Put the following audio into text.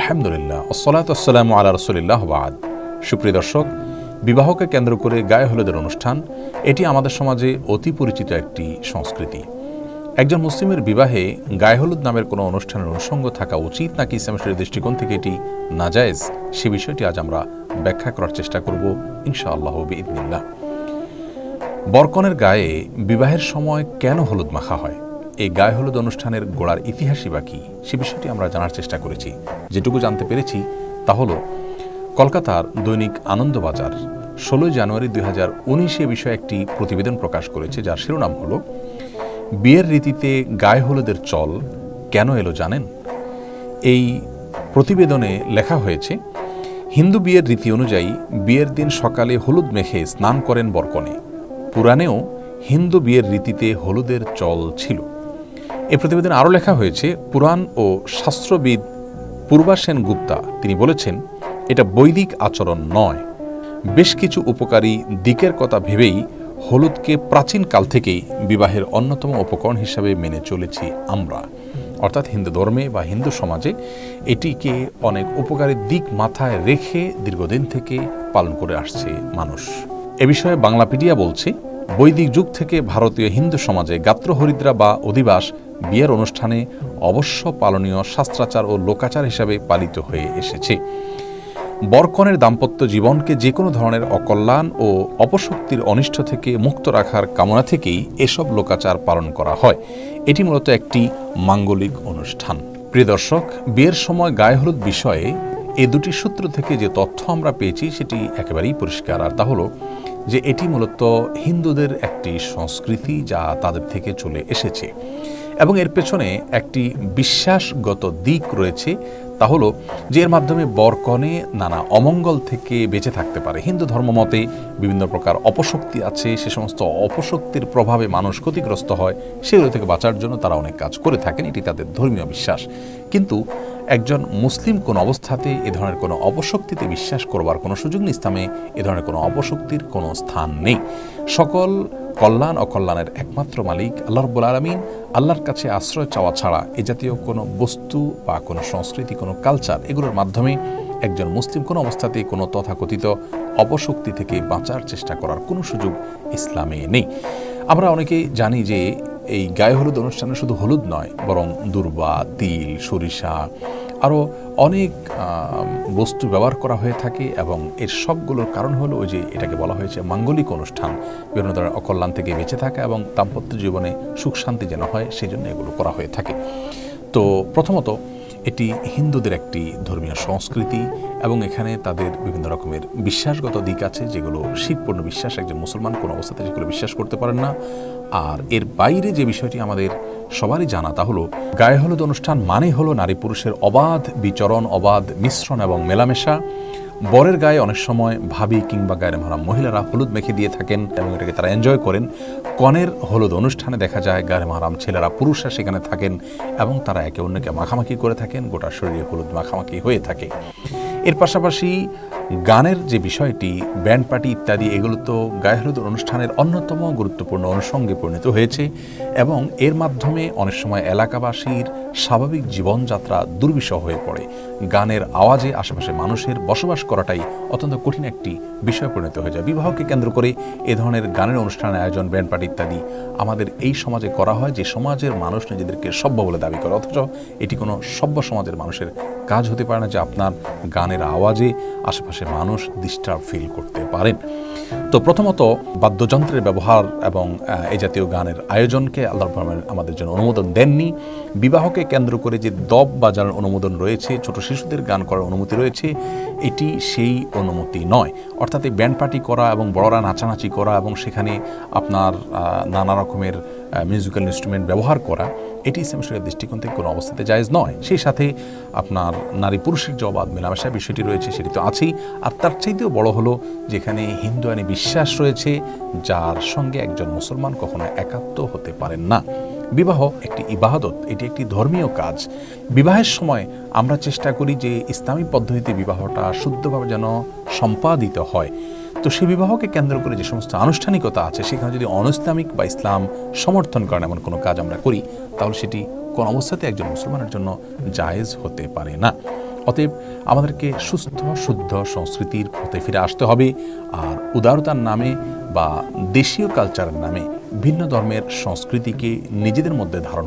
আলহামদুলিল্লাহ ওয়াসসালাতু ওয়াসসালামু আলা রাসূলিল্লাহ বাদ। সুপ্রিয় দর্শক, বিবাহকে কেন্দ্র করে গায়ে হলুদের অনুষ্ঠান এটি আমাদের সমাজে অতি পরিচিত একটি সংস্কৃতি। একজন মুসলিমের বিবাহে গায়ে হলুদ নামের কোনো অনুষ্ঠানের অনুষঙ্গ থাকা উচিত নাকি ইসলামের দৃষ্টিকোণ থেকে এটি নাজায়েজ, সে বিষয়টি আজ আমরা ব্যাখ্যা করার চেষ্টা করব ইনশাআল্লাহ বিইذনিল্লাহ। বরকনের গায়ে বিবাহের সময় কেন হলুদ মাখা হয়, এই গায়ে হলুদ অনুষ্ঠানের গোড়ার ইতিহাসই বা কী, সে বিষয়টি আমরা জানার চেষ্টা করেছি। যেটুকু জানতে পেরেছি তা হলো কলকাতার দৈনিক আনন্দবাজার 16 জানুয়ারি 2019 বিষয়ে একটি প্রতিবেদন প্রকাশ করেছে, যার শিরোনাম হলো বিয়ের রীতিতে গায়ে হলুদের চল কেন এলো জানেন। এই প্রতিবেদনে লেখা হয়েছে, হিন্দু বিয়ের রীতি অনুযায়ী বিয়ের দিন সকালে হলুদ মেখে স্নান করেন বরকনে। পুরাণেও হিন্দু বিয়ের রীতিতে হলুদের চল ছিল। এই প্রতিবেদনে আরও লেখা হয়েছে, পুরাণ ও শাস্ত্রবিদ পূর্বা সেন গুপ্তা তিনি বলেছেন, এটা বৈদিক আচরণ নয়। বেশ কিছু উপকারী দিকের কথা ভেবেই হলুদকে প্রাচীন কাল থেকেই বিবাহের অন্যতম উপকরণ হিসাবে মেনে চলেছি আমরা। অর্থাৎ হিন্দু ধর্মে বা হিন্দু সমাজে এটিকে অনেক উপকারী দিক মাথায় রেখে দীর্ঘদিন থেকে পালন করে আসছে মানুষ। এ বিষয়ে বাংলাপিডিয়া বলছে, বৈদিক যুগ থেকে ভারতীয় হিন্দু সমাজে গাত্রহরিদ্রা বা অধিবাস বিয়ের অনুষ্ঠানে অবশ্য পালনীয় শাস্ত্রাচার ও লোকাচার হিসাবে পালিত হয়ে এসেছে। বরকনের দাম্পত্য জীবনকে যে কোনো ধরনের অকল্যাণ ও অপশক্তির অনিষ্ট থেকে মুক্ত রাখার কামনা থেকেই এসব লোকাচার পালন করা হয়। এটি মূলত একটি মাঙ্গলিক অনুষ্ঠান। প্রিয় দর্শক, বিয়ের সময় গায়ে হলুদ বিষয়ে এ দুটি সূত্র থেকে যে তথ্য আমরা পেয়েছি সেটি একেবারেই পরিষ্কার, আর তা হলো যে এটি মূলত হিন্দুদের একটি সংস্কৃতি যা তাদের থেকে চলে এসেছে এবং এর পেছনে একটি বিশ্বাসগত দিক রয়েছে। তা হলো যে এর মাধ্যমে বরকনে নানা অমঙ্গল থেকে বেঁচে থাকতে পারে। হিন্দু ধর্মমতে বিভিন্ন প্রকার অপশক্তি আছে, সে সমস্ত অপশক্তির প্রভাবে মানুষ ক্ষতিগ্রস্ত হয়, সেগুলো থেকে বাঁচার জন্য তারা অনেক কাজ করে থাকেন, এটি তাদের ধর্মীয় বিশ্বাস। কিন্তু একজন মুসলিম কোন অবস্থাতে এ ধরনের কোনো অপশক্তিতে বিশ্বাস করবার কোনো সুযোগ নেই। ইসলামে এ ধরনের কোনো অপশক্তির কোনো স্থান নেই। সকল কল্যাণ অকল্যাণের একমাত্র মালিক আল্লাহ রাব্বুল আলামিন। আল্লাহর কাছে আশ্রয় চাওয়া ছাড়া এ জাতীয় কোনো বস্তু বা কোনো সংস্কৃতি, কোনো কালচার, এগুলোর মাধ্যমে একজন মুসলিম কোনো অবস্থাতেই কোনো তথাকথিত অপশক্তি থেকে বাঁচার চেষ্টা করার কোনো সুযোগ ইসলামে নেই। আমরা অনেকেই জানি যে এই গায়ে হলুদ অনুষ্ঠানে শুধু হলুদ নয়, বরং দূর্বা, তিল, সরিষা, আরও অনেক বস্তু ব্যবহার করা হয়ে থাকে এবং এর সবগুলোর কারণ হলো ওই যে এটাকে বলা হয়েছে মাঙ্গলিক অনুষ্ঠান, বিভিন্ন ধরনের অকল্যাণ থেকে বেঁচে থাকা এবং দাম্পত্য জীবনে সুখ শান্তি যেন হয় সেই জন্য এগুলো করা হয়ে থাকে। তো প্রথমত এটি হিন্দুদের একটি ধর্মীয় সংস্কৃতি এবং এখানে তাদের বিভিন্ন রকমের বিশ্বাসগত দিক আছে যেগুলো শিরপূর্ণ বিশ্বাস। একজন মুসলমান কোনো অবস্থাতে সেগুলো বিশ্বাস করতে পারেন না। আর এর বাইরে যে বিষয়টি আমাদের সবারই জানা তা হলো গায়ে হলুদ অনুষ্ঠান মানে হলো নারী পুরুষের অবাধ বিচরণ, অবাধ মিশ্রণ এবং মেলামেশা। বরের গায়ে অনেক সময় ভাবি কিংবা গায়ে মাহরাম মহিলারা হলুদ মেখে দিয়ে থাকেন এবং এটাকে তারা এনজয় করেন। কনের হলুদ অনুষ্ঠানে দেখা যায় গায়ে মাহরাম ছেলেরা, পুরুষরা সেখানে থাকেন এবং তারা একে অন্যকে মাখামাখি করে থাকেন, গোটা শরীরে হলুদ মাখামাখি হয়ে থাকে। এর পাশাপাশি গানের যে বিষয়টি, ব্যান্ড পার্টি ইত্যাদি, এগুলো তো গায়ে হলুদ অনুষ্ঠানের অন্যতম গুরুত্বপূর্ণ অনুষঙ্গে পরিণত হয়েছে এবং এর মাধ্যমে অনেক সময় এলাকাবাসীর স্বাভাবিক জীবনযাত্রা দুর্বিষহ হয়ে পড়ে। গানের আওয়াজে আশেপাশে মানুষের বসবাস করাটাই অত্যন্ত কঠিন একটি বিষয় পরিণত হয়ে যায়। বিবাহকে কেন্দ্র করে এ ধরনের গানের অনুষ্ঠানের আয়োজন, ব্যান্ড পার্টি ইত্যাদি আমাদের এই সমাজে করা হয়, যে সমাজের মানুষ নিজেদেরকে সভ্য বলে দাবি করে, অথচ এটি কোনো সভ্য সমাজের মানুষের কাজ হতে পারে না যে আপনার গানের আওয়াজে আশেপাশে মানুষ ডিস্টার্ব ফিল করতে পারেন। তো প্রথমত বাদ্যযন্ত্রের ব্যবহার এবং এই জাতীয় গানের আয়োজনকে আল্লাহ আমাদের জন্য অনুমোদন দেননি। বিবাহকে কেন্দ্র করে যে দব বাজানোর অনুমোদন রয়েছে, ছোট শিশুদের গান করার অনুমতি রয়েছে, এটি সেই অনুমতি নয়। অর্থাৎ এই ব্যান্ড পার্টি করা এবং বড়রা নাচানাচি করা এবং সেখানে আপনার নানা রকমের মিউজিক্যাল ইনস্ট্রুমেন্ট ব্যবহার করা, এটি ইসলাম শরীয়তের দৃষ্টিকোণ থেকে কোনো অবস্থাতে জায়েজ নয়। সেই সাথে আপনার নারী পুরুষের যে অবাধ মেলামেশার বিষয়টি রয়েছে সেটি তো আছেই, আর তার চাইতেও বড় হলো যেখানে হিন্দু আইনে বিশ্বাস রয়েছে যার সঙ্গে একজন মুসলমান কখনো একাত্ম হতে পারেন না। বিবাহ একটি ইবাদত, এটি একটি ধর্মীয় কাজ। বিবাহের সময় আমরা চেষ্টা করি যে ইসলামী পদ্ধতিতে বিবাহটা শুদ্ধভাবে যেন সম্পাদিত হয়। তো সেই বিবাহকে কেন্দ্র করে যে সমস্ত আনুষ্ঠানিকতা আছে সেখানে যদি অনইসলামিক বা ইসলাম সমর্থন করেন এমন কোনো কাজ আমরা করি, তাহলে সেটি কোন অবস্থাতে একজন মুসলমানের জন্য জায়েজ হতে পারে না। অতএব আমাদেরকে সুস্থ শুদ্ধ সংস্কৃতির পথে ফিরে আসতে হবে। আর উদারতার নামে বা দেশীয় কালচারের নামে ভিন্ন ধর্মের সংস্কৃতিকে নিজেদের মধ্যে ধারণ